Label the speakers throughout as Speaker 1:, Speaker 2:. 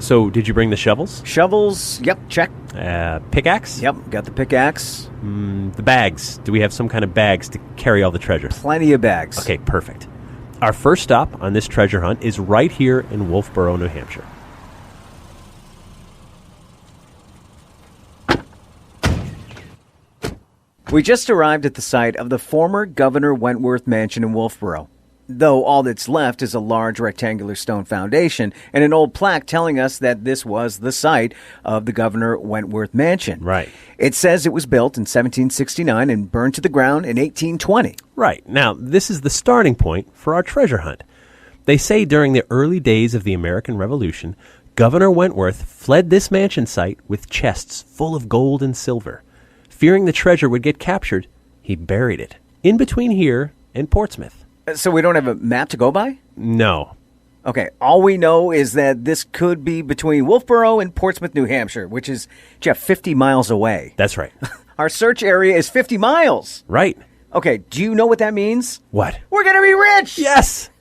Speaker 1: So, did you bring the shovels?
Speaker 2: Shovels, yep, check.
Speaker 1: Pickaxe?
Speaker 2: Yep, got the pickaxe.
Speaker 1: The bags. Do we have some kind of bags to carry all the treasure?
Speaker 2: Plenty of bags.
Speaker 1: Okay, perfect. Our first stop on this treasure hunt is right here in Wolfeboro, New Hampshire.
Speaker 2: We just arrived at the site of the former Governor Wentworth mansion in Wolfeboro, though all that's left is a large rectangular stone foundation and an old plaque telling us that this was the site of the Governor Wentworth mansion.
Speaker 1: Right.
Speaker 2: It says it was built in 1769 and burned to the ground in 1820.
Speaker 1: Right. Now, this is the starting point for our treasure hunt. They say during the early days of the American Revolution, Governor Wentworth fled this mansion site with chests full of gold and silver. Fearing the treasure would get captured, he buried it in between here and Portsmouth.
Speaker 2: So we don't have a map to go by?
Speaker 1: No.
Speaker 2: Okay, all we know is that this could be between Wolfeboro and Portsmouth, New Hampshire, which is, Jeff, 50 miles away.
Speaker 1: That's right.
Speaker 2: Our search area is 50 miles.
Speaker 1: Right.
Speaker 2: Okay, do you know what that means?
Speaker 1: What?
Speaker 2: We're going to be rich!
Speaker 1: Yes!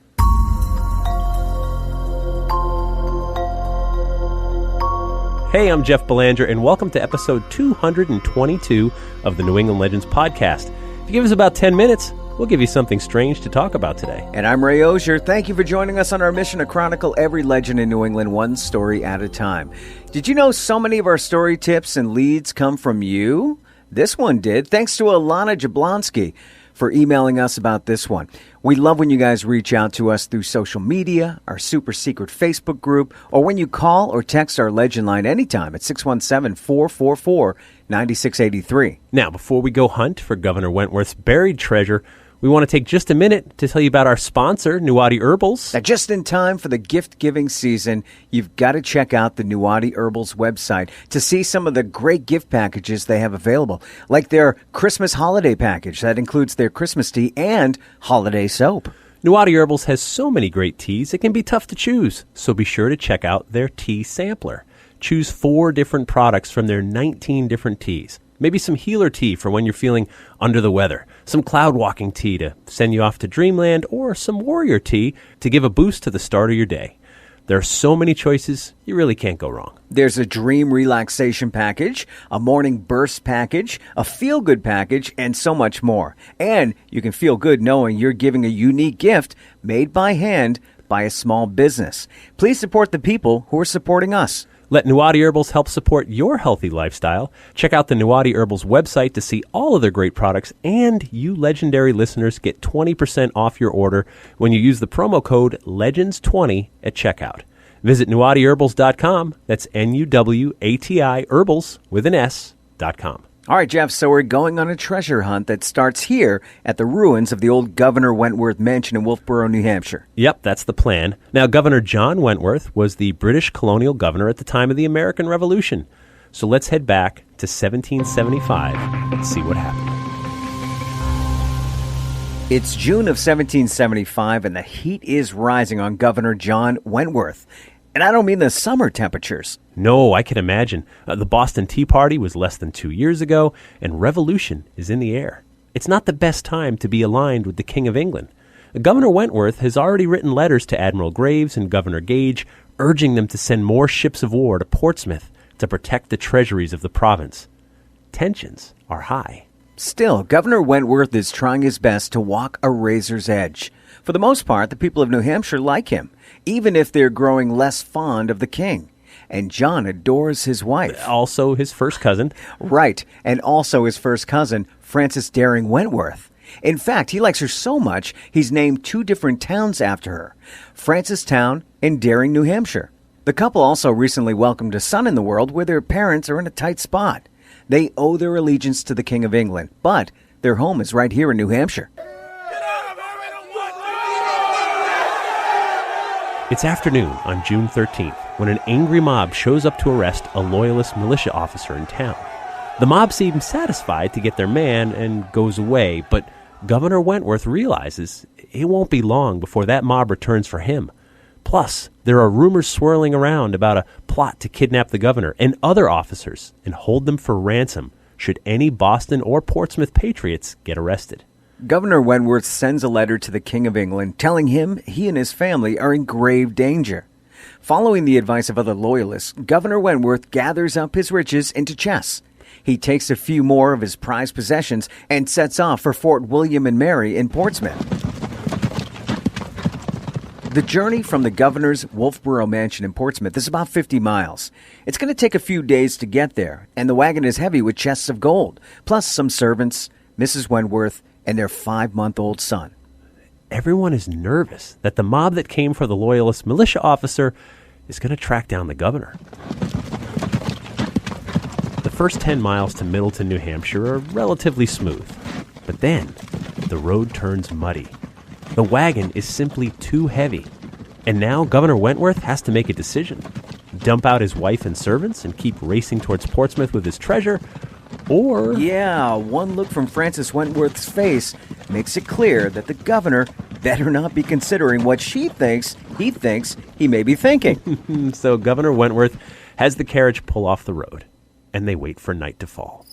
Speaker 1: Hey, I'm Jeff Belanger, and welcome to episode 222 of the New England Legends podcast. If you give us about 10 minutes, we'll give you something strange to talk about today.
Speaker 2: And I'm Ray Auger. Thank you for joining us on our mission to chronicle every legend in New England one story at a time. Did you know so many of our story tips and leads come from you? This one did, thanks to Alana Jablonski for emailing us about this one. We love when you guys reach out to us through social media, our super secret Facebook group, or when you call or text our legend line anytime at 617-444-9683.
Speaker 1: Now, before we go hunt for Governor Wentworth's buried treasure, we want to take just a minute to tell you about our sponsor, Nuwadi Herbals.
Speaker 2: Now, just in time for the gift-giving season, you've got to check out the Nuwadi Herbals website to see some of the great gift packages they have available, like their Christmas holiday package that includes their Christmas tea and holiday soap.
Speaker 1: Nuwadi Herbals has so many great teas, it can be tough to choose, so be sure to check out their tea sampler. Choose 4 different products from their 19 different teas. Maybe some healer tea for when you're feeling under the weather, some cloud walking tea to send you off to dreamland, or some warrior tea to give a boost to the start of your day. There are so many choices, you really can't go wrong.
Speaker 2: There's a dream relaxation package, a morning burst package, a feel-good package, and so much more. And you can feel good knowing you're giving a unique gift made by hand by a small business. Please support the people who are supporting us.
Speaker 1: Let Nuwadi Herbals help support your healthy lifestyle. Check out the Nuwadi Herbals website to see all of their great products, and you legendary listeners get 20% off your order when you use the promo code LEGENDS20 at checkout. Visit NuwadiHerbals.com. That's Nuwati Herbals with an S.com.
Speaker 2: All right, Jeff, so we're going on a treasure hunt that starts here at the ruins of the old Governor Wentworth mansion in Wolfeboro, New Hampshire.
Speaker 1: Yep, that's the plan. Now, Governor John Wentworth was the British colonial governor at the time of the American Revolution. So let's head back to 1775 and see what happened.
Speaker 2: It's June of 1775, and the heat is rising on Governor John Wentworth. And I don't mean the summer temperatures.
Speaker 1: No, I can imagine. The Boston Tea Party was less than 2 years ago, and revolution is in the air. It's not the best time to be aligned with the King of England. Governor Wentworth has already written letters to Admiral Graves and Governor Gage, urging them to send more ships of war to Portsmouth to protect the treasuries of the province. Tensions are high.
Speaker 2: Still, Governor Wentworth is trying his best to walk a razor's edge. For the most part, the people of New Hampshire like him, even if they're growing less fond of the king. And John adores his wife.
Speaker 1: Also his first cousin.
Speaker 2: Right, and also his first cousin, Frances Daring Wentworth. In fact, he likes her so much, he's named 2 different towns after her, Francistown and Daring, New Hampshire. The couple also recently welcomed a son in the world where their parents are in a tight spot. They owe their allegiance to the King of England, but their home is right here in New Hampshire.
Speaker 1: It's afternoon on June 13th when an angry mob shows up to arrest a loyalist militia officer in town. The mob seems satisfied to get their man and goes away, but Governor Wentworth realizes it won't be long before that mob returns for him. Plus, there are rumors swirling around about a plot to kidnap the governor and other officers and hold them for ransom should any Boston or Portsmouth patriots get arrested.
Speaker 2: Governor Wentworth sends a letter to the King of England telling him he and his family are in grave danger. Following the advice of other loyalists, Governor Wentworth gathers up his riches into chests. He takes a few more of his prized possessions and sets off for Fort William and Mary in Portsmouth. The journey from the governor's Wolfeboro mansion in Portsmouth is about 50 miles. It's going to take a few days to get there, and the wagon is heavy with chests of gold, plus some servants, Mrs. Wentworth, and their 5-month-old son.
Speaker 1: Everyone is nervous that the mob that came for the Loyalist militia officer is going to track down the governor. The first 10 miles to Middleton, New Hampshire are relatively smooth, but then the road turns muddy. The wagon is simply too heavy, and now Governor Wentworth has to make a decision. Dump out his wife and servants and keep racing towards Portsmouth with his treasure, or...
Speaker 2: Yeah, one look from Frances Wentworth's face makes it clear that the governor better not be considering what he thinks he may be thinking.
Speaker 1: So Governor Wentworth has the carriage pull off the road, and they wait for night to fall.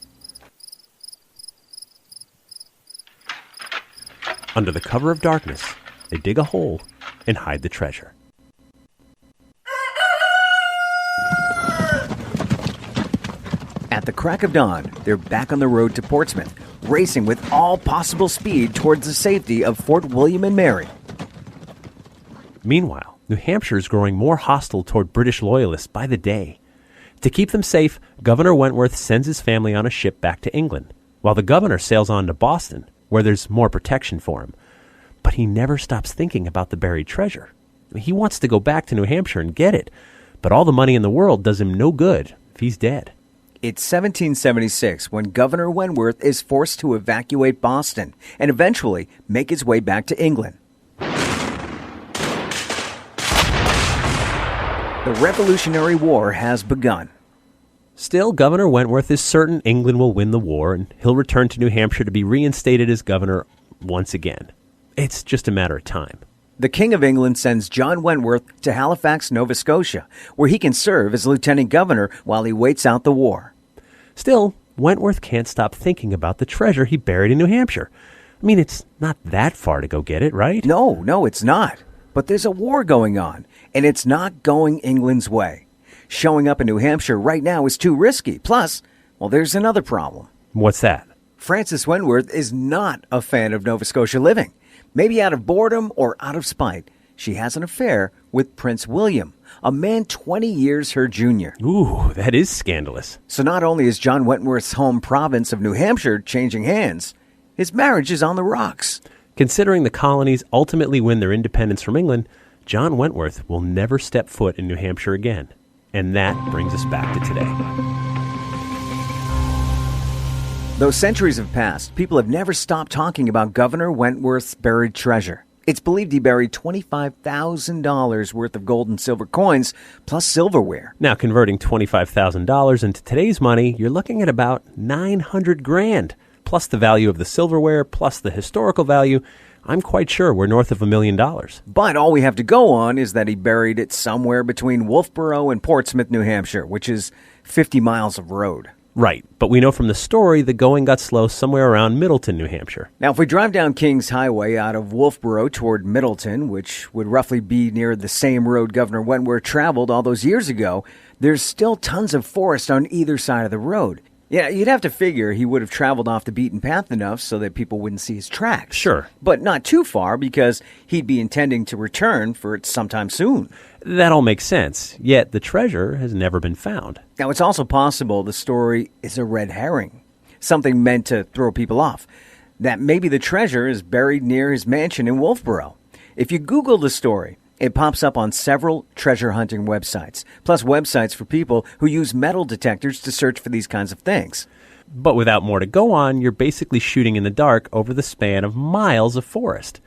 Speaker 1: Under the cover of darkness, they dig a hole and hide the treasure.
Speaker 2: At the crack of dawn, they're back on the road to Portsmouth, racing with all possible speed towards the safety of Fort William and Mary.
Speaker 1: Meanwhile, New Hampshire is growing more hostile toward British loyalists by the day. To keep them safe, Governor Wentworth sends his family on a ship back to England, while the governor sails on to Boston, where there's more protection for him. But he never stops thinking about the buried treasure. He wants to go back to New Hampshire and get it, but all the money in the world does him no good if he's dead.
Speaker 2: It's 1776 when Governor Wentworth is forced to evacuate Boston and eventually make his way back to England. The Revolutionary War has begun.
Speaker 1: Still, Governor Wentworth is certain England will win the war, and he'll return to New Hampshire to be reinstated as governor once again. It's just a matter of time.
Speaker 2: The King of England sends John Wentworth to Halifax, Nova Scotia, where he can serve as lieutenant governor while he waits out the war.
Speaker 1: Still, Wentworth can't stop thinking about the treasure he buried in New Hampshire. I mean, it's not that far to go get it, right?
Speaker 2: No, it's not. But there's a war going on, and it's not going England's way. Showing up in New Hampshire right now is too risky. Plus, well, there's another problem.
Speaker 1: What's that?
Speaker 2: Frances Wentworth is not a fan of Nova Scotia living. Maybe out of boredom or out of spite, she has an affair with Prince William, a man 20 years her junior.
Speaker 1: Ooh, that is scandalous.
Speaker 2: So not only is John Wentworth's home province of New Hampshire changing hands, his marriage is on the rocks.
Speaker 1: Considering the colonies ultimately win their independence from England, John Wentworth will never step foot in New Hampshire again. And that brings us back to today.
Speaker 2: Though centuries have passed, people have never stopped talking about Governor Wentworth's buried treasure. It's believed he buried $25,000 worth of gold and silver coins, plus silverware.
Speaker 1: Now, converting $25,000 into today's money, you're looking at about $900,000, plus the value of the silverware, plus the historical value. I'm quite sure we're north of $1 million.
Speaker 2: But all we have to go on is that he buried it somewhere between Wolfeboro and Portsmouth, New Hampshire, which is 50 miles of road.
Speaker 1: Right, but we know from the story the going got slow somewhere around Middleton, New Hampshire.
Speaker 2: Now, if we drive down Kings Highway out of Wolfeboro toward Middleton, which would roughly be near the same road Governor Wentworth traveled all those years ago, there's still tons of forest on either side of the road. Yeah, you'd have to figure he would have traveled off the beaten path enough so that people wouldn't see his tracks.
Speaker 1: Sure.
Speaker 2: But not too far because he'd be intending to return for it sometime soon.
Speaker 1: That all makes sense, yet the treasure has never been found.
Speaker 2: Now, it's also possible the story is a red herring, something meant to throw people off, that maybe the treasure is buried near his mansion in Wolfeboro. If you Google the story, it pops up on several treasure hunting websites, plus websites for people who use metal detectors to search for these kinds of things.
Speaker 1: But without more to go on, you're basically shooting in the dark over the span of miles of forest.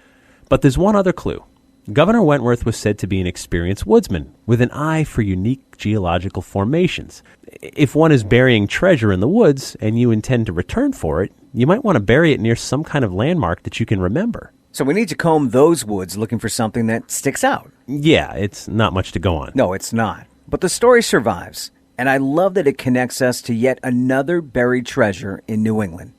Speaker 1: But there's one other clue. Governor Wentworth was said to be an experienced woodsman with an eye for unique geological formations. If one is burying treasure in the woods and you intend to return for it, you might want to bury it near some kind of landmark that you can remember.
Speaker 2: So we need to comb those woods looking for something that sticks out.
Speaker 1: Yeah, it's not much to go on.
Speaker 2: No, it's not. But the story survives, and I love that it connects us to yet another buried treasure in New England.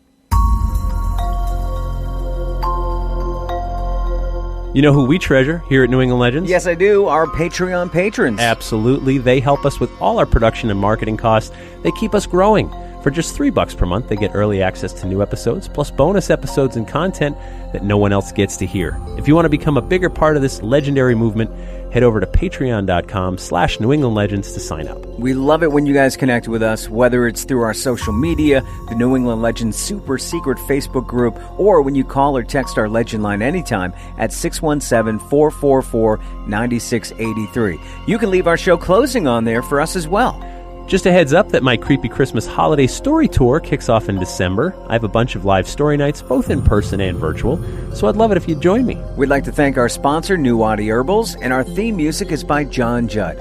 Speaker 1: You know who we treasure here at New England Legends?
Speaker 2: Yes, I do. Our Patreon patrons.
Speaker 1: Absolutely. They help us with all our production and marketing costs. They keep us growing. For just $3 per month, they get early access to new episodes, plus bonus episodes and content that no one else gets to hear. If you want to become a bigger part of this legendary movement, head over to patreon.com/New England Legends to sign up.
Speaker 2: We love it when you guys connect with us, whether it's through our social media, the New England Legends super secret Facebook group, or when you call or text our Legend line anytime at 617-444-9683. You can leave our show closing on there for us as well.
Speaker 1: Just a heads up that my Creepy Christmas Holiday Story Tour kicks off in December. I have a bunch of live story nights, both in person and virtual, so I'd love it if you'd join me.
Speaker 2: We'd like to thank our sponsor, New Audi Herbals, and our theme music is by John Judd.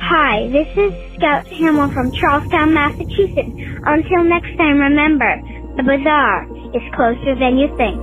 Speaker 3: Hi, this is Scout Hamill from Charlestown, Massachusetts. Until next time, remember, the bazaar is closer than you think.